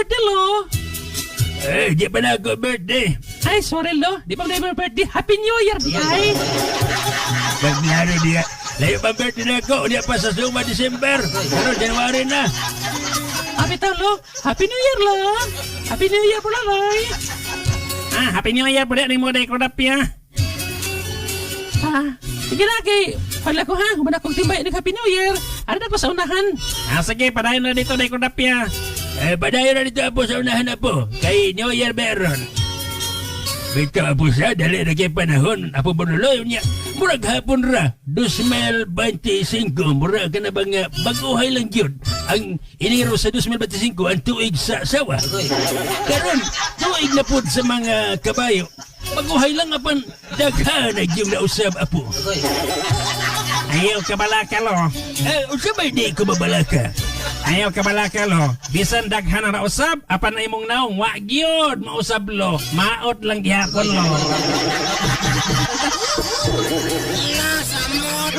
birthday, lo. Di pa na ako birthday. Ay, sorry, lo. Di pa na birthday. Happy New Year, di ay. Maglaro diya. Layo pa birthday na ako. Di pa sa suma December. Pero January na. Happy lo. Happy New Year, lo. Happy New Year po lang, ay. Happy New Year po din mo day ko dapya. Sige na, kay. Pala ko, ha. Humana kong timbay ng Happy New Year. Ano na pa sa unahan? Sige, padayon na dito day ko dapya. Padayon na dito po sa unahan na po. Kay New Year meron. Bito po sa dali na kay panahon. Apo Bonoloy niya. Murag hapon ra. 2025. Murag ka na ba nga baguhay lang yun. Ang iniro sa 2025 ang tuig sa sawa. Karon, tuig na po sa mga kabayo. Baguhay lang apan daghanag yung nausab apo. Ayaw ka balaka lo. Usabay di ko mabalaka. Ayaw ka balaka lo. Bisan daghan na usab, apan na imong naong wa gyud mausab lo. Maot lang gihapon lo. Nasamot.